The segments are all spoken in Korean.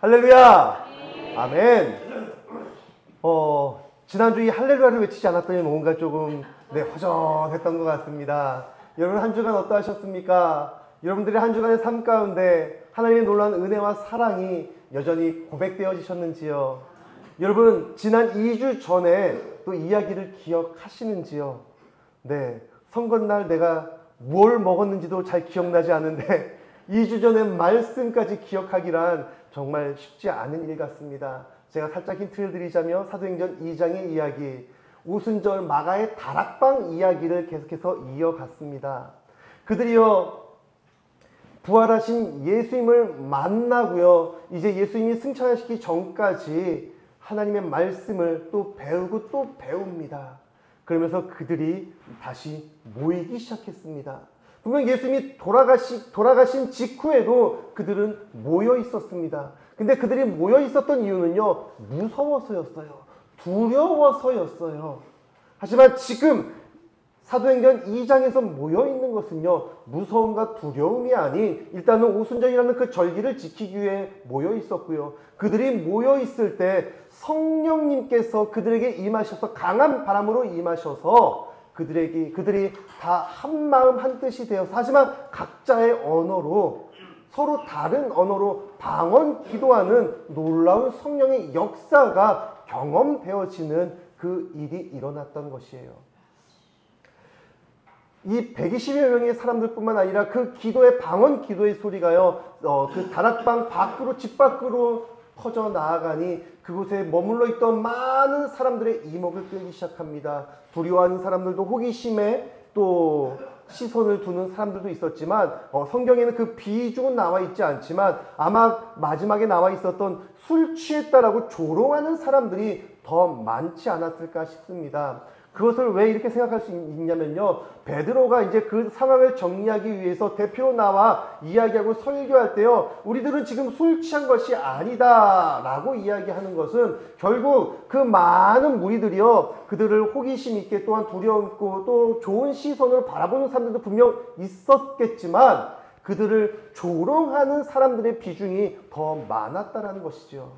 할렐루야! 아멘! 지난주 이 할렐루야를 외치지 않았더니 뭔가 조금 허전했던 것 같습니다. 여러분 한 주간 어떠하셨습니까? 여러분들의 한 주간의 삶 가운데 하나님의 놀라운 은혜와 사랑이 여전히 고백되어지셨는지요? 여러분 지난 2주 전에 또 이야기를 기억하시는지요? 선거날 내가 뭘 먹었는지도 잘 기억나지 않은데 2주 전에 말씀까지 기억하기란 정말 쉽지 않은 일 같습니다. 제가 살짝 힌트를 드리자면 사도행전 2장의 이야기, 오순절 마가의 다락방 이야기를 계속해서 이어갔습니다. 그들이요 부활하신 예수님을 만나고요, 이제 예수님이 승천하시기 전까지 하나님의 말씀을 또 배우고 또 배웁니다. 그러면서 그들이 다시 모이기 시작했습니다. 분명 예수님이 돌아가신 직후에도 그들은 모여 있었습니다. 근데 그들이 모여 있었던 이유는요, 무서워서였어요. 두려워서였어요. 하지만 지금 사도행전 2장에서 모여 있는 것은요, 무서움과 두려움이 아닌 일단은 오순절이라는 그 절기를 지키기 위해 모여 있었고요. 그들이 모여 있을 때 성령님께서 그들에게 임하셔서 강한 바람으로 임하셔서 그들이 다 한마음 한뜻이 되어서, 하지만 각자의 언어로, 서로 다른 언어로 방언 기도하는 놀라운 성령의 역사가 경험되어지는 그 일이 일어났던 것이에요. 이 120여 명의 사람들뿐만 아니라 그 기도의 방언 기도의 소리가요, 그 다락방 밖으로, 집 밖으로 퍼져 나아가니 그곳에 머물러 있던 많은 사람들의 이목을 끌기 시작합니다. 두려워하는 사람들도, 호기심에 또 시선을 두는 사람들도 있었지만, 성경에는 그 비중은 나와 있지 않지만 아마 마지막에 나와 있었던 술 취했다라고 조롱하는 사람들이 더 많지 않았을까 싶습니다. 그것을 왜 이렇게 생각할 수 있냐면요, 베드로가 이제 그 상황을 정리하기 위해서 대표로 나와 이야기하고 설교할 때요, 우리들은 지금 술 취한 것이 아니다 라고 이야기하는 것은 결국 그 많은 무리들이요, 그들을 호기심 있게 또한 두려움 있고 또 좋은 시선으로 바라보는 사람들도 분명 있었겠지만 그들을 조롱하는 사람들의 비중이 더 많았다라는 것이죠.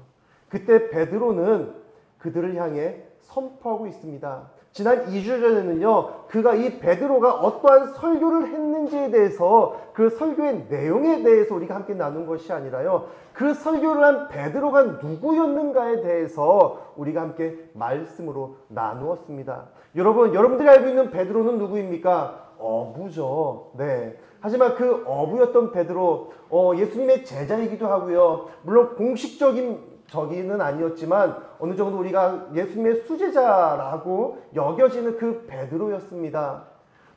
그때 베드로는 그들을 향해 선포하고 있습니다. 지난 2주 전에는요, 그가 이 베드로가 어떠한 설교를 했는지에 대해서, 그 설교의 내용에 대해서 우리가 함께 나눈 것이 아니라요, 그 설교를 한 베드로가 누구였는가에 대해서 우리가 함께 말씀으로 나누었습니다. 여러분들이 알고 있는 베드로는 누구입니까? 어부죠. 하지만 그 어부였던 베드로, 예수님의 제자이기도 하고요, 물론 공식적인 저기는 아니었지만 어느 정도 우리가 예수님의 수제자라고 여겨지는 그 베드로였습니다.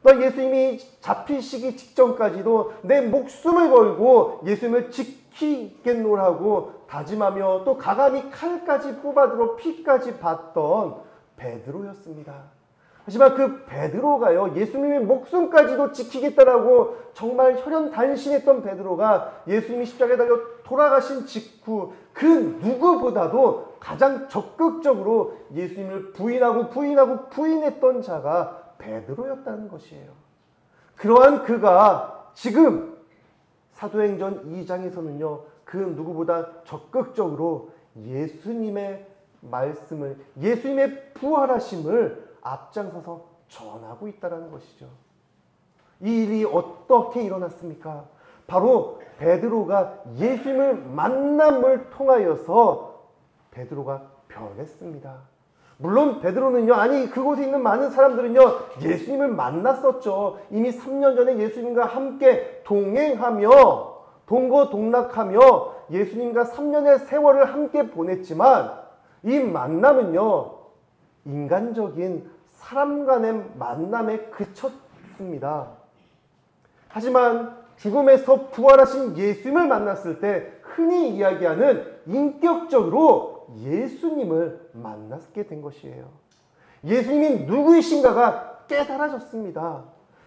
또 예수님이 잡히시기 직전까지도 내 목숨을 걸고 예수님을 지키겠노라고 다짐하며 또 가감히 칼까지 뽑아들어 피까지 봤던 베드로였습니다. 하지만 그 베드로가요, 예수님의 목숨까지도 지키겠다라고 정말 혈연단신했던 베드로가 예수님이 십자가에 달려 돌아가신 직후 그 누구보다도 가장 적극적으로 예수님을 부인했던 자가 베드로였다는 것이에요. 그러한 그가 지금 사도행전 2장에서는요, 그 누구보다 적극적으로 예수님의 말씀을, 예수님의 부활하심을 앞장서서 전하고 있다는 것이죠. 이 일이 어떻게 일어났습니까? 바로 베드로가 예수님을 만남을 통하여서 베드로가 변했습니다. 물론 베드로는요, 아니 그곳에 있는 많은 사람들은요, 예수님을 만났었죠. 이미 3년 전에 예수님과 함께 동행하며 동거동락하며 예수님과 3년의 세월을 함께 보냈지만 이 만남은요, 인간적인 사람 간의 만남에 그쳤습니다. 하지만 죽음에서 부활하신 예수님을 만났을 때 흔히 이야기하는 인격적으로 예수님을 만났게 된 것이에요. 예수님이 누구이신가가 깨달아졌습니다.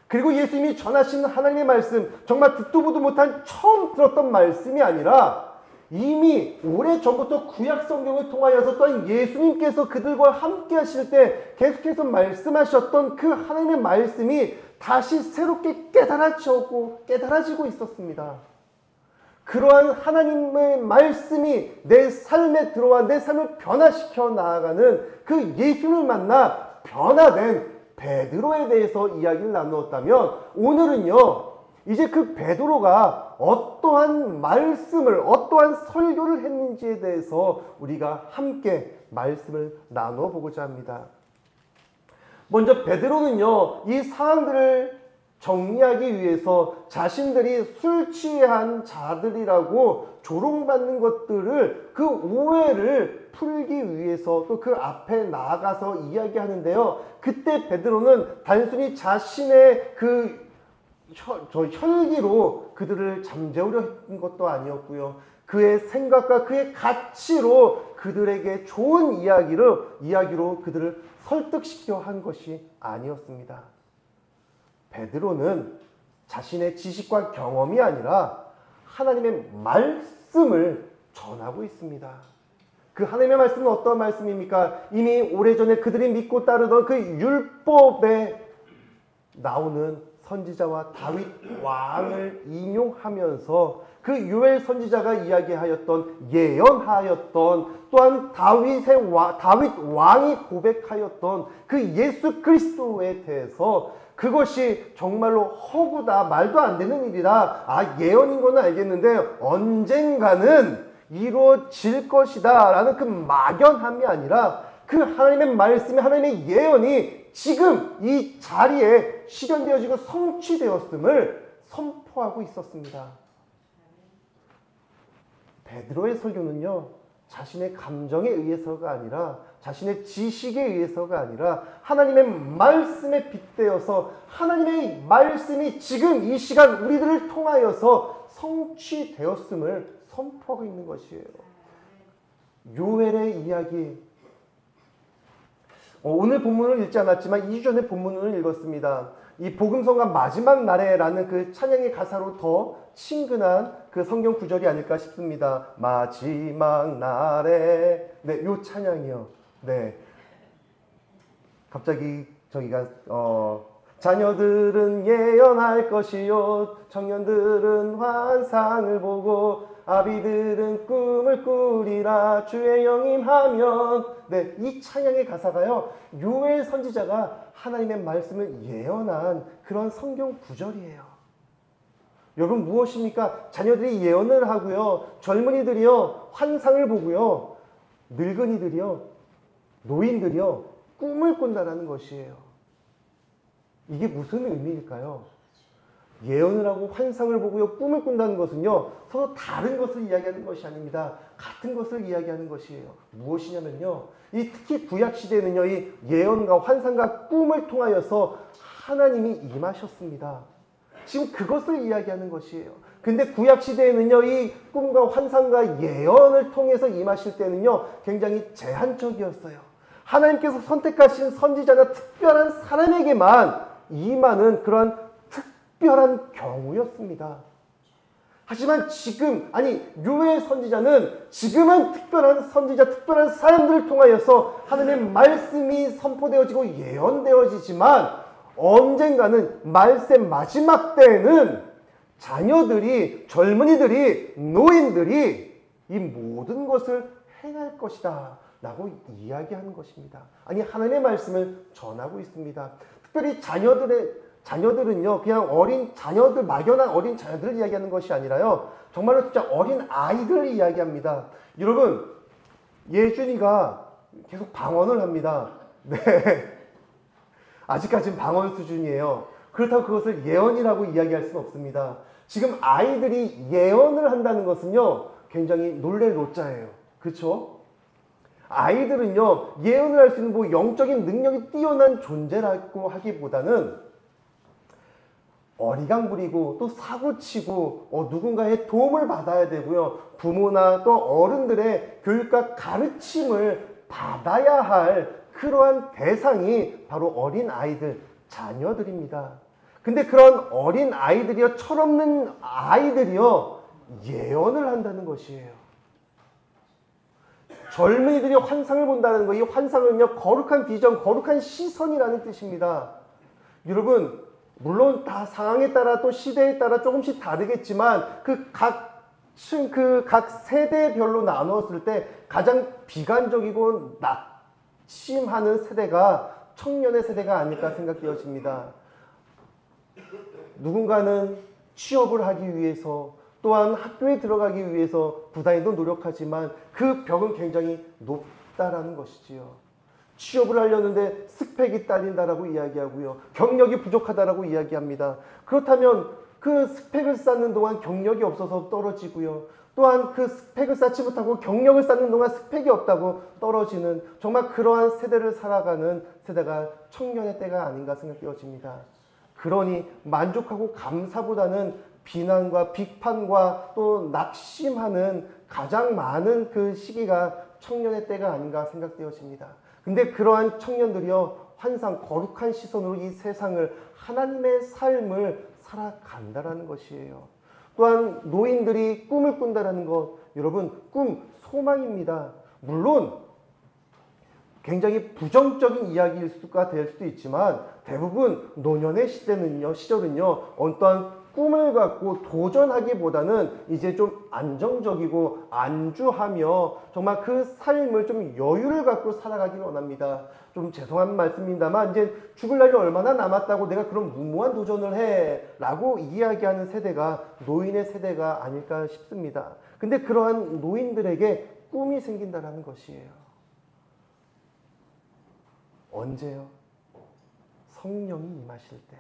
그리고 예수님이 전하시는 하나님의 말씀, 정말 듣도 보도 못한 처음 들었던 말씀이 아니라 이미 오래전부터 구약 성경을 통하여서 또한 예수님께서 그들과 함께 하실 때 계속해서 말씀하셨던 그 하나님의 말씀이 다시 새롭게 깨달아지고 있었습니다. 그러한 하나님의 말씀이 내 삶에 들어와 내 삶을 변화시켜 나아가는 그 예수를 만나 변화된 베드로에 대해서 이야기를 나누었다면, 오늘은요 이제 그 베드로가 어떠한 말씀을, 어떠한 설교를 했는지에 대해서 우리가 함께 말씀을 나누어 보고자 합니다. 먼저 베드로는요 이 사항들을 정리하기 위해서 자신들이 술 취한 자들이라고 조롱받는 것들을, 그 오해를 풀기 위해서 또 그 앞에 나아가서 이야기하는데요. 그때 베드로는 단순히 자신의 그 혈기로 그들을 잠재우려 했던 것도 아니었고요. 그의 생각과 그의 가치로 그들에게 좋은 이야기로 그들을 설득시켜 한 것이 아니었습니다. 베드로는 자신의 지식과 경험이 아니라 하나님의 말씀을 전하고 있습니다. 그 하나님의 말씀은 어떤 말씀입니까? 이미 오래전에 그들이 믿고 따르던 그 율법에 나오는 선지자와 다윗 왕을 인용하면서 그 요엘 선지자가 이야기하였던, 예언하였던, 또한 다윗 왕이 고백하였던 그 예수 그리스도에 대해서, 그것이 정말로 허구다, 말도 안 되는 일이다, 예언인 건 알겠는데 언젠가는 이루어질 것이다 라는 그 막연함이 아니라 그 하나님의 말씀이, 하나님의 예언이 지금 이 자리에 실현되어지고 성취되었음을 선포하고 있었습니다. 베드로의 설교는요 자신의 감정에 의해서가 아니라, 자신의 지식에 의해서가 아니라 하나님의 말씀에 빗대어서 하나님의 말씀이 지금 이 시간 우리들을 통하여서 성취되었음을 선포하고 있는 것이에요. 요엘의 이야기, 오늘 본문을 읽지 않았지만 2주 전에 본문을 읽었습니다. 이 복음성가 마지막 날에라는 그 찬양의 가사로 더 친근한 그 성경 구절이 아닐까 싶습니다. 마지막 날에, 네, 요 찬양이요. 네, 갑자기 저기가 자녀들은 예언할 것이요, 청년들은 환상을 보고, 아비들은 꿈을 꾸리라 주의 영임하면. 네, 이 찬양의 가사가요 요엘 선지자가 하나님의 말씀을 예언한 그런 성경 구절이에요. 여러분, 무엇입니까? 자녀들이 예언을 하고요, 젊은이들이요 환상을 보고요, 늙은이들이요, 노인들이요 꿈을 꾼다라는 것이에요. 이게 무슨 의미일까요? 예언을 하고 환상을 보고요, 꿈을 꾼다는 것은요 서로 다른 것을 이야기하는 것이 아닙니다. 같은 것을 이야기하는 것이에요. 무엇이냐면요, 이 특히 구약시대에는요 이 예언과 환상과 꿈을 통하여서 하나님이 임하셨습니다. 지금 그것을 이야기하는 것이에요. 근데 구약시대에는요 이 꿈과 환상과 예언을 통해서 임하실 때는요 굉장히 제한적이었어요. 하나님께서 선택하신 선지자나 특별한 사람에게만 임하는 그런 특별한 경우였습니다. 하지만 지금, 요엘 선지자는 지금은 특별한 선지자, 특별한 사람들을 통하여서 하나님의 말씀이 선포되어지고 예언되어지지만, 언젠가는 말세 마지막 때에는 자녀들이, 젊은이들이, 노인들이 이 모든 것을 행할 것이다 라고 이야기하는 것입니다. 하나님의 말씀을 전하고 있습니다. 특별히 자녀들은요 그냥 어린 자녀들, 막연한 어린 자녀들을 이야기하는 것이 아니라요 정말로 진짜 어린 아이들을 이야기합니다. 여러분, 예준이가 계속 방언을 합니다. 네, 아직까지는 방언 수준이에요. 그렇다고 그것을 예언이라고 이야기할 수는 없습니다. 지금 아이들이 예언을 한다는 것은요 굉장히 놀랄 노자예요. 그렇죠? 아이들은요 예언을 할 수 있는 영적인 능력이 뛰어난 존재라고 하기보다는 어리광부리고 또 사고치고 누군가의 도움을 받아야 되고요, 부모나 또 어른들의 교육과 가르침을 받아야 할 그러한 대상이 바로 어린 아이들, 자녀들입니다. 근데 그런 어린 아이들이요, 철없는 아이들이요 예언을 한다는 것이에요. 젊은이들이 환상을 본다는 거, 이 환상은요 거룩한 비전, 거룩한 시선이라는 뜻입니다. 여러분, 물론 다 상황에 따라 또 시대에 따라 조금씩 다르겠지만 그 각 그 각 세대별로 나누었을 때 가장 비관적이고 낙심하는 세대가 청년의 세대가 아닐까 생각되어집니다. 누군가는 취업을 하기 위해서 또한 학교에 들어가기 위해서 부단히도 노력하지만 그 벽은 굉장히 높다라는 것이지요. 취업을 하려는데 스펙이 딸린다라고 이야기하고요. 경력이 부족하다라고 이야기합니다. 그렇다면 그 스펙을 쌓는 동안 경력이 없어서 떨어지고요. 또한 그 스펙을 쌓지 못하고 경력을 쌓는 동안 스펙이 없다고 떨어지는 정말 그러한 세대를 살아가는 세대가 청년의 때가 아닌가 생각되어집니다. 그러니 만족하고 감사보다는 비난과 비판과 또 낙심하는 가장 많은 그 시기가 청년의 때가 아닌가 생각되어집니다. 근데 그러한 청년들이요, 환상, 거룩한 시선으로 이 세상을, 하나님의 삶을 살아간다라는 것이에요. 또한 노인들이 꿈을 꾼다라는 것, 여러분, 꿈, 소망입니다. 물론 굉장히 부정적인 이야기일 수가 될 수도 있지만 대부분 노년의 시절은요, 어떠한 꿈을 갖고 도전하기보다는 이제 좀 안정적이고 안주하며 정말 그 삶을 좀 여유를 갖고 살아가길 원합니다. 좀 죄송한 말씀입니다만 이제 죽을 날이 얼마나 남았다고 내가 그런 무모한 도전을 해 라고 이야기하는 세대가 노인의 세대가 아닐까 싶습니다. 근데 그러한 노인들에게 꿈이 생긴다는 것이에요. 언제요? 성령이 임하실 때.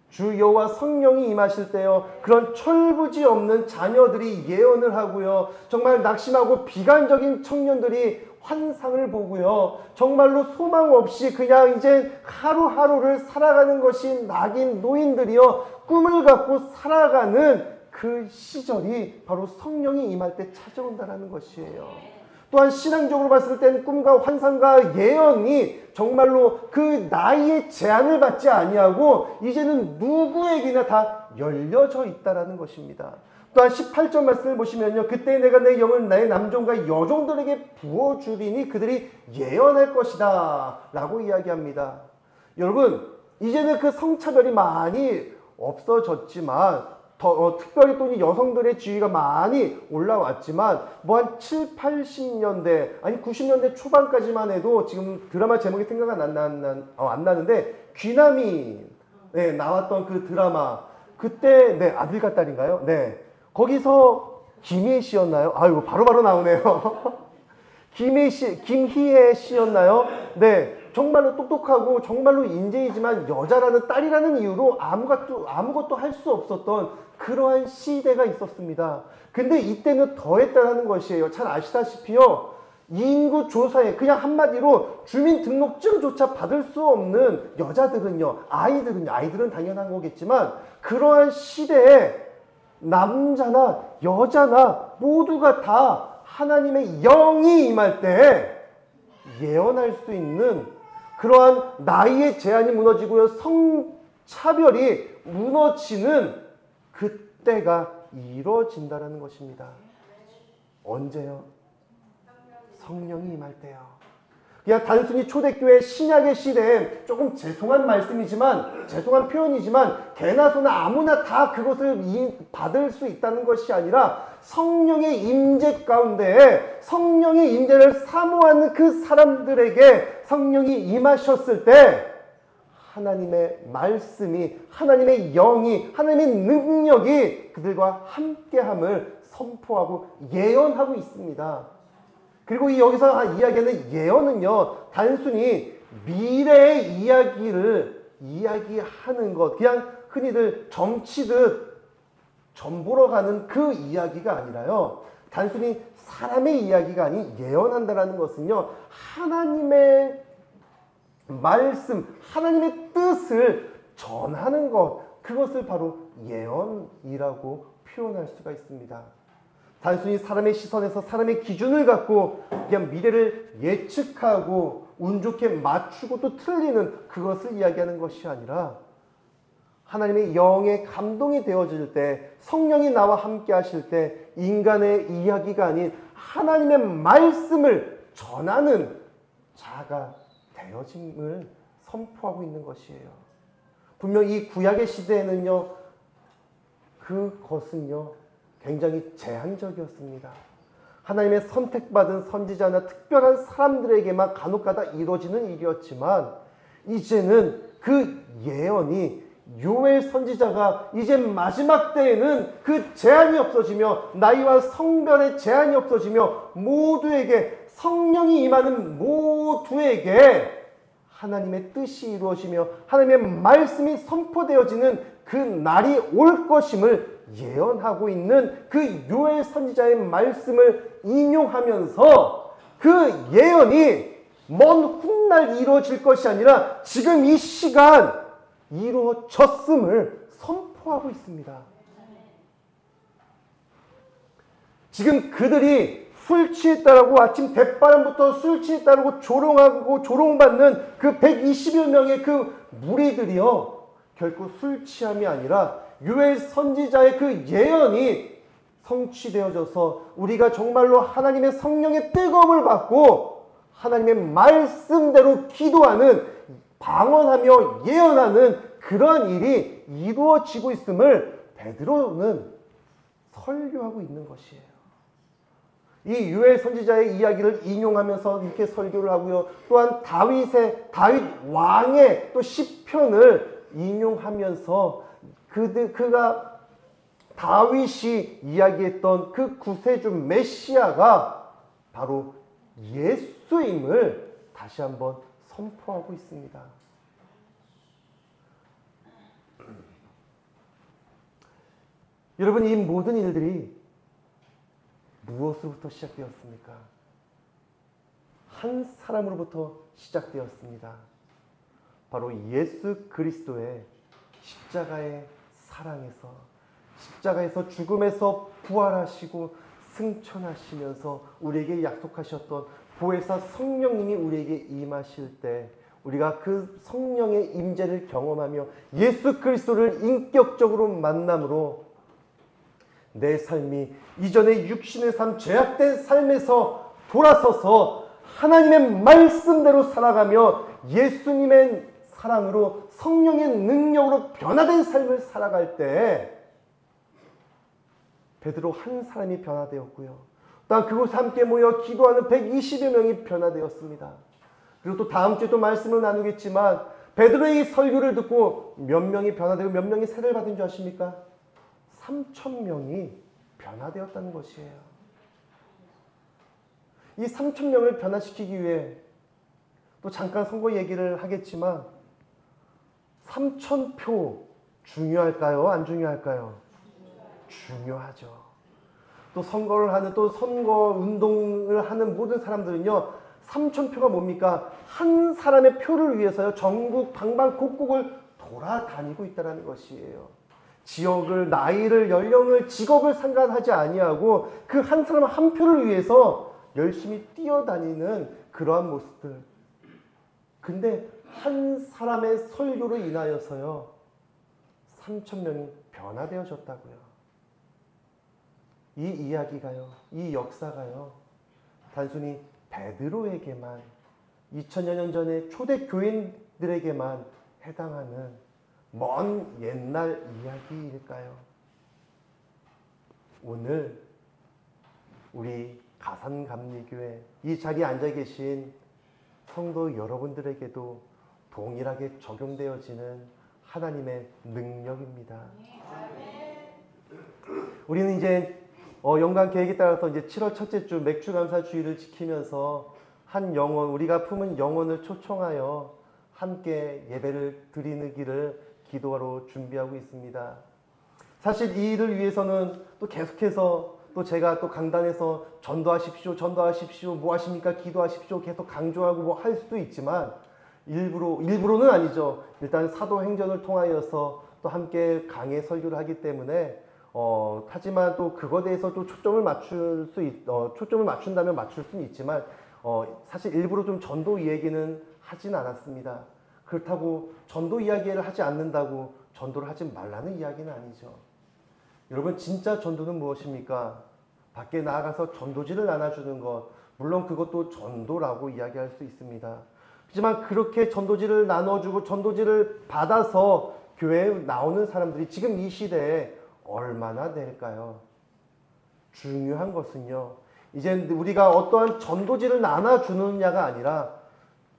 주 여호와 성령이 임하실 때요, 그런 철부지 없는 자녀들이 예언을 하고요, 정말 낙심하고 비관적인 청년들이 환상을 보고요, 정말로 소망 없이 그냥 이제 하루하루를 살아가는 것이 낙인 노인들이요, 꿈을 갖고 살아가는 그 시절이 바로 성령이 임할 때 찾아온다는 것이에요. 또한 신앙적으로 봤을 땐 꿈과 환상과 예언이 정말로 그 나이의 제한을 받지 아니하고 이제는 누구에게나 다 열려져 있다라는 것입니다. 또한 18절 말씀을 보시면요, 그때 내가 내 영을 나의 남종과 여종들에게 부어주리니 그들이 예언할 것이다 라고 이야기합니다. 여러분, 이제는 그 성차별이 많이 없어졌지만 특별히 또 여성들의 지위가 많이 올라왔지만 뭐 한 7, 80년대 아니 90년대 초반까지만 해도 지금 드라마 제목이 생각이 안 나는데 귀남이 나왔던 그 드라마, 그때 아들과 딸인가요? 거기서 김희애 씨였나요? 아이고 바로바로 나오네요. 김희애 씨였나요? 정말로 똑똑하고 정말로 인재이지만 여자라는, 딸이라는 이유로 아무것도 할 수 없었던 그러한 시대가 있었습니다. 근데 이때는 더했다는 것이에요. 잘 아시다시피요, 인구 조사에 그냥 한마디로 주민등록증조차 받을 수 없는 여자들은요, 아이들은 당연한 거겠지만 그러한 시대에 남자나 여자나 모두가 다 하나님의 영이 임할 때 예언할 수 있는 그러한 나이의 제한이 무너지고요, 성차별이 무너지는 그때가 이루어진다는 것입니다. 언제요? 성령이 임할 때요. 그냥 단순히 초대교회 신약의 시대에 조금 죄송한 말씀이지만, 죄송한 표현이지만 개나 소나 아무나 다 그것을 받을 수 있다는 것이 아니라 성령의 임재 가운데 성령의 임재를 사모하는 그 사람들에게 성령이 임하셨을 때 하나님의 말씀이, 하나님의 영이, 하나님의 능력이 그들과 함께함을 선포하고 예언하고 있습니다. 그리고 여기서 이야기하는 예언은요, 단순히 미래의 이야기를 이야기하는 것, 그냥 흔히들 점치듯 점 보러 가는 그 이야기가 아니라요, 단순히 사람의 이야기가 아닌 예언한다라는 것은요, 하나님의 말씀, 하나님의 뜻을 전하는 것, 그것을 바로 예언이라고 표현할 수가 있습니다. 단순히 사람의 시선에서 사람의 기준을 갖고 그냥 미래를 예측하고 운 좋게 맞추고 또 틀리는 그것을 이야기하는 것이 아니라 하나님의 영의 감동이 되어질 때, 성령이 나와 함께 하실 때 인간의 이야기가 아닌 하나님의 말씀을 전하는 자가 되어짐을 선포하고 있는 것이에요. 분명 이 구약의 시대에는요, 그것은요, 굉장히 제한적이었습니다. 하나님의 선택받은 선지자나 특별한 사람들에게만 간혹가다 이루어지는 일이었지만 이제는 그 예언이 요엘 선지자가 이제 마지막 때에는 그 제한이 없어지며 나이와 성별의 제한이 없어지며 모두에게 성령이 임하는 모두에게 하나님의 뜻이 이루어지며 하나님의 말씀이 선포되어지는 그 날이 올 것임을 예언하고 있는 그 요엘 선지자의 말씀을 인용하면서 그 예언이 먼 훗날 이루어질 것이 아니라 지금 이 시간 이루어졌음을 선포하고 있습니다. 지금 그들이 술 취했다라고 아침 대바람부터 술 취했다라고 조롱하고 조롱받는 그 120여 명의 그 무리들이요, 결코 술 취함이 아니라 요엘 선지자의 그 예언이 성취되어져서 우리가 정말로 하나님의 성령의 뜨거움을 받고 하나님의 말씀대로 기도하는, 방언하며 예언하는 그러한 일이 이루어지고 있음을 베드로는 설교하고 있는 것이에요. 이 요엘 선지자의 이야기를 인용하면서 이렇게 설교를 하고요. 또한 다윗 왕의 또 시편을 인용하면서 그가 다윗이 이야기했던 그 구세주 메시아가 바로 예수임을 다시 한번 선포하고 있습니다. 여러분, 이 모든 일들이 무엇으로부터 시작되었습니까? 한 사람으로부터 시작되었습니다. 바로 예수 그리스도의 십자가의 사랑에서, 십자가에서 죽음에서 부활하시고 승천하시면서 우리에게 약속하셨던 보혜사 성령님이 우리에게 임하실 때 우리가 그 성령의 임재를 경험하며 예수 그리스도를 인격적으로 만남으로 내 삶이 이전의 육신의 삶, 죄악된 삶에서 돌아서서 하나님의 말씀대로 살아가며 예수님의 사랑으로 성령의 능력으로 변화된 삶을 살아갈 때 베드로 한 사람이 변화되었고요. 또한 그곳에 함께 모여 기도하는 120여 명이 변화되었습니다. 그리고 또 다음 주에 또 말씀을 나누겠지만 베드로의 설교를 듣고 몇 명이 변화되고 몇 명이 세례를 받은 줄 아십니까? 3,000명이 변화되었다는 것이에요. 이 3,000명을 변화시키기 위해 또 잠깐 선거 얘기를 하겠지만 3,000표 중요할까요? 안 중요할까요? 중요하죠. 또 선거를 하는, 또 선거 운동을 하는 모든 사람들은요, 3,000표가 뭡니까? 한 사람의 표를 위해서요, 전국 방방곡곡을 돌아다니고 있다는 것이에요. 지역을, 나이를, 연령을, 직업을 상관하지 아니하고 그 한 사람 한 표를 위해서 열심히 뛰어다니는 그러한 모습들. 근데 한 사람의 설교로 인하여서요 3,000명이 변화되어졌다고요. 이 이야기가요, 이 역사가요 단순히 베드로에게만 2000여 년 전에 초대 교인들에게만 해당하는 먼 옛날 이야기일까요? 오늘 우리 가산감리교회 이 자리에 앉아 계신 성도 여러분들에게도 동일하게 적용되어지는 하나님의 능력입니다. 우리는 이제 연간 계획에 따라서 이제 7월 첫째 주 맥주 감사 주일을 지키면서 한 영혼, 우리가 품은 영혼을 초청하여 함께 예배를 드리는 길을 기도하러 준비하고 있습니다. 사실 이 일을 위해서는 또 계속해서 또 제가 또 강단에서 전도하십시오, 전도하십시오, 뭐 하십니까, 기도하십시오 계속 강조하고 뭐 할 수도 있지만 일부러는 아니죠. 일단 사도행전을 통하여서 또 함께 강의 설교를 하기 때문에 하지만 또 그거에 대해서 또 초점을 맞춘다면 맞출 수는 있지만 사실 일부러 좀 전도 이야기는 하진 않았습니다. 그렇다고 전도 이야기를 하지 않는다고 전도를 하지 말라는 이야기는 아니죠. 여러분, 진짜 전도는 무엇입니까? 밖에 나아가서 전도지를 나눠주는 것, 물론 그것도 전도라고 이야기할 수 있습니다. 하지만 그렇게 전도지를 나눠주고 전도지를 받아서 교회에 나오는 사람들이 지금 이 시대에 얼마나 될까요? 중요한 것은요, 이제 우리가 어떠한 전도지를 나눠주느냐가 아니라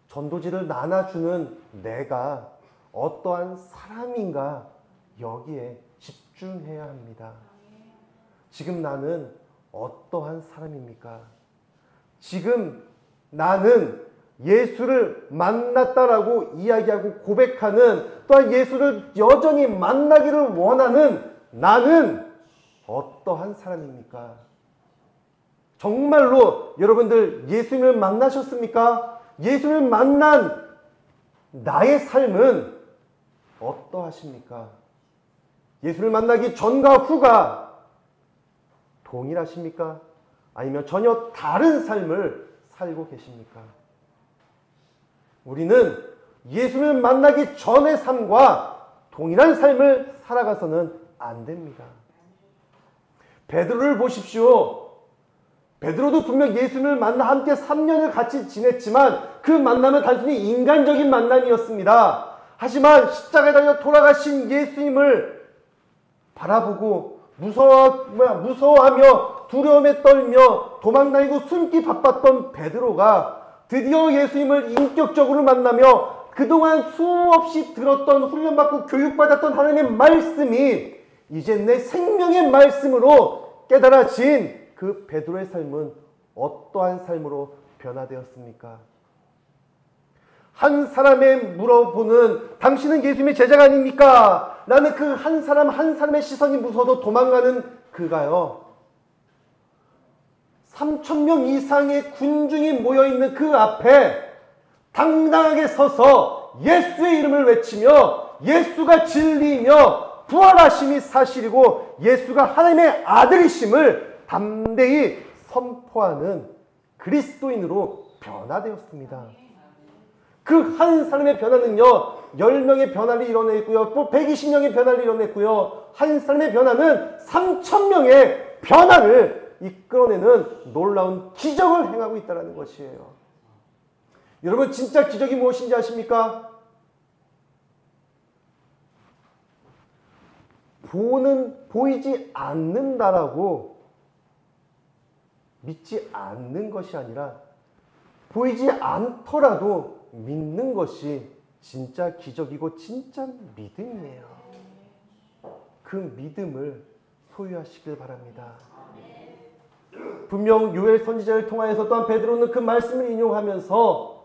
전도지를 나눠주는 내가 어떠한 사람인가 여기에 집중해야 합니다. 지금 나는 어떠한 사람입니까? 지금 나는 예수를 만났다라고 이야기하고 고백하는, 또한 예수를 여전히 만나기를 원하는 나는 어떠한 사람입니까? 정말로 여러분들 예수님을 만나셨습니까? 예수를 만난 나의 삶은 어떠하십니까? 예수를 만나기 전과 후가 동일하십니까? 아니면 전혀 다른 삶을 살고 계십니까? 우리는 예수를 만나기 전의 삶과 동일한 삶을 살아가서는 안 됩니다. 베드로를 보십시오. 베드로도 분명 예수를 만나 함께 3년을 같이 지냈지만 그 만남은 단순히 인간적인 만남이었습니다. 하지만 십자가에 달려 돌아가신 예수님을 바라보고 무서워하며 두려움에 떨며 도망다니고 숨기 바빴던 베드로가 드디어 예수님을 인격적으로 만나며 그동안 수없이 들었던, 훈련받고 교육받았던 하나님의 말씀이 이제 내 생명의 말씀으로 깨달아진 그 베드로의 삶은 어떠한 삶으로 변화되었습니까? 한 사람에 물어보는 당신은 예수님의 제자가 아닙니까? 라는 그 한 사람 한 사람의 시선이 무서워서 도망가는 그가요, 3,000명 이상의 군중이 모여있는 그 앞에 당당하게 서서 예수의 이름을 외치며 예수가 진리이며 부활하심이 사실이고 예수가 하나님의 아들이심을 담대히 선포하는 그리스도인으로 변화되었습니다. 그 한 사람의 변화는요, 10명의 변화를 이뤄냈고요, 또 120명의 변화를 이뤄냈고요, 한 사람의 변화는 3,000명의 변화를 이끌어내는 놀라운 기적을 행하고 있다는 것이에요. 여러분, 진짜 기적이 무엇인지 아십니까? 보이지 않는다라고 믿지 않는 것이 아니라 보이지 않더라도 믿는 것이 진짜 기적이고 진짜 믿음이에요. 그 믿음을 소유하시길 바랍니다. 분명 요엘 선지자를 통하여서 또한 베드로는 그 말씀을 인용하면서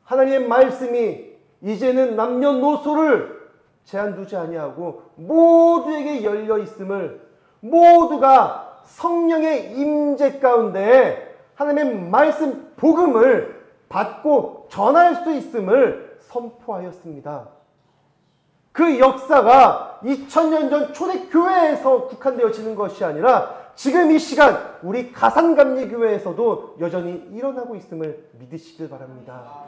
하나님의 말씀이 이제는 남녀노소를 제한 두지 아니하고 모두에게 열려 있음을, 모두가 성령의 임재 가운데 하나님의 말씀 복음을 받고 전할 수 있음을 선포하였습니다. 그 역사가 2000년 전 초대교회에서 국한되어지는 것이 아니라 지금 이 시간 우리 가산감리교회에서도 여전히 일어나고 있음을 믿으시길 바랍니다.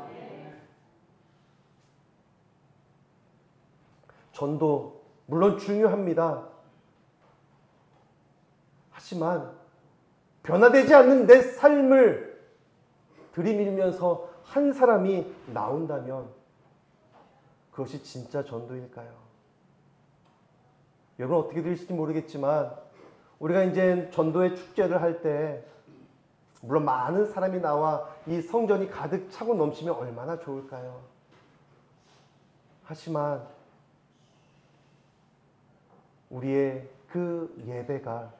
전도 물론 중요합니다. 하지만 변화되지 않는 내 삶을 들이밀면서 한 사람이 나온다면 그것이 진짜 전도일까요? 여러분 어떻게 들으실지 모르겠지만 우리가 이제 전도의 축제를 할 때 물론 많은 사람이 나와 이 성전이 가득 차고 넘치면 얼마나 좋을까요? 하지만 우리의 그 예배가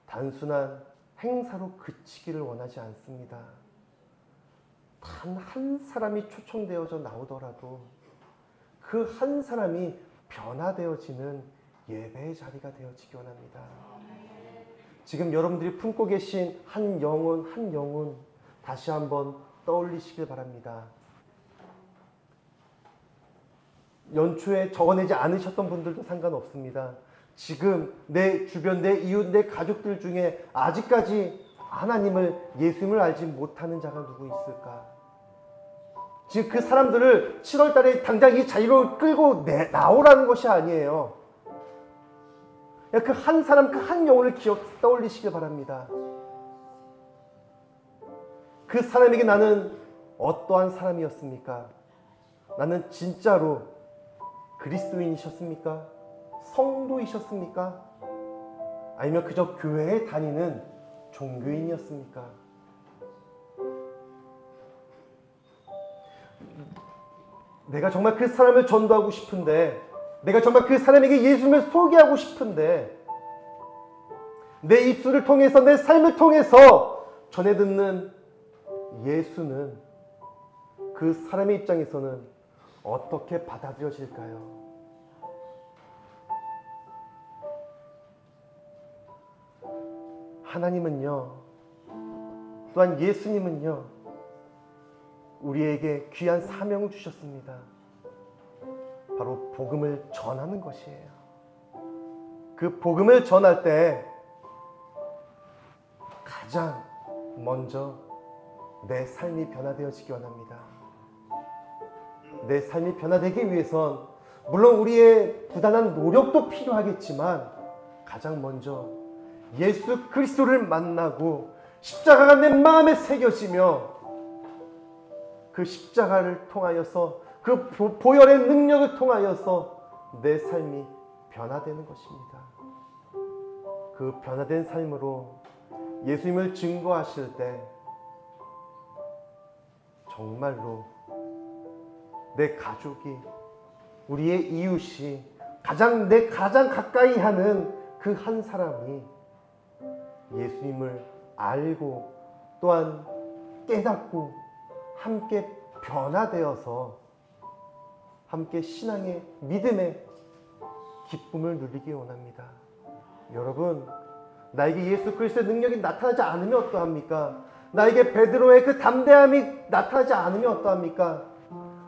단순한 행사로 그치기를 원하지 않습니다. 단 한 사람이 초청되어져 나오더라도 그 한 사람이 변화되어지는 예배의 자리가 되어지기 원합니다. 지금 여러분들이 품고 계신 한 영혼 다시 한번 떠올리시길 바랍니다. 연초에 적어내지 않으셨던 분들도 상관없습니다. 지금 내 주변, 내 이웃, 내 가족들 중에 아직까지 하나님을, 예수님을 알지 못하는 자가 누구 있을까? 지금 그 사람들을 7월 달에 당장 이 자리로 끌고 나오라는 것이 아니에요. 그 한 사람, 그 한 영혼을 떠올리시길 바랍니다. 그 사람에게 나는 어떠한 사람이었습니까? 나는 진짜로 그리스도인이셨습니까? 성도이셨습니까? 아니면 그저 교회에 다니는 종교인이었습니까? 내가 정말 그 사람을 전도하고 싶은데, 내가 정말 그 사람에게 예수님을 소개하고 싶은데, 내 입술을 통해서, 내 삶을 통해서 전해 듣는 예수는 그 사람의 입장에서는 어떻게 받아들여질까요? 하나님은요, 또한 예수님은요, 우리에게 귀한 사명을 주셨습니다. 바로 복음을 전하는 것이에요. 그 복음을 전할 때 가장 먼저 내 삶이 변화되어지기 원합니다. 내 삶이 변화되기 위해선 물론 우리의 부단한 노력도 필요하겠지만 가장 먼저 예수 그리스도를 만나고 십자가가 내 마음에 새겨지며 그 십자가를 통하여서 그 보혈의 능력을 통하여서 내 삶이 변화되는 것입니다. 그 변화된 삶으로 예수님을 증거하실 때 정말로 내 가족이, 우리의 이웃이, 내 가장 가까이 하는 그 한 사람이 예수님을 알고 또한 깨닫고 함께 변화되어서 함께 신앙의 믿음의 기쁨을 누리기 원합니다. 여러분, 나에게 예수 그리스도의 능력이 나타나지 않으면 어떠합니까? 나에게 베드로의 그 담대함이 나타나지 않으면 어떠합니까?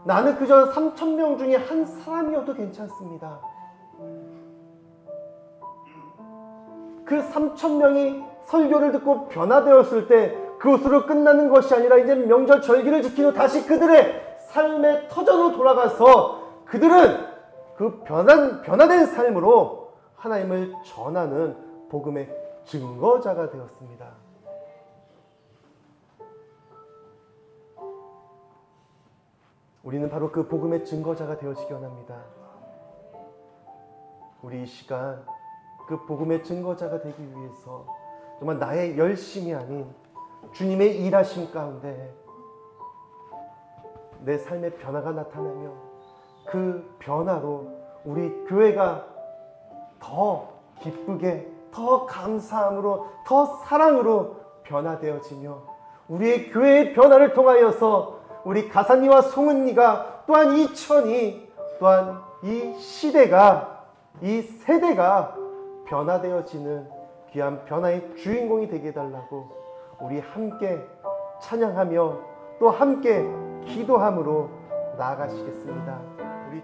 나는 그저 3,000명 중에 한 사람이어도 괜찮습니다. 그 3,000명이 설교를 듣고 변화되었을 때 그것으로 끝나는 것이 아니라 이제 명절 절기를 지키고 다시 그들의 삶의 터전으로 돌아가서 그들은 그 변화된 삶으로 하나님을 전하는 복음의 증거자가 되었습니다. 우리는 바로 그 복음의 증거자가 되어지기 원합니다. 우리 이 시간 그 복음의 증거자가 되기 위해서 정말 나의 열심이 아닌 주님의 일하심 가운데 내 삶의 변화가 나타나며 그 변화로 우리 교회가 더 기쁘게, 더 감사함으로, 더 사랑으로 변화되어지며 우리의 교회의 변화를 통하여서 우리 가산이와 송은이가 또한 이천이 또한 이 시대가, 이 세대가 변화되어지는 귀한 변화의 주인공이 되게 해달라고 우리 함께 찬양하며 또 함께 기도함으로 나아가시겠습니다. 우리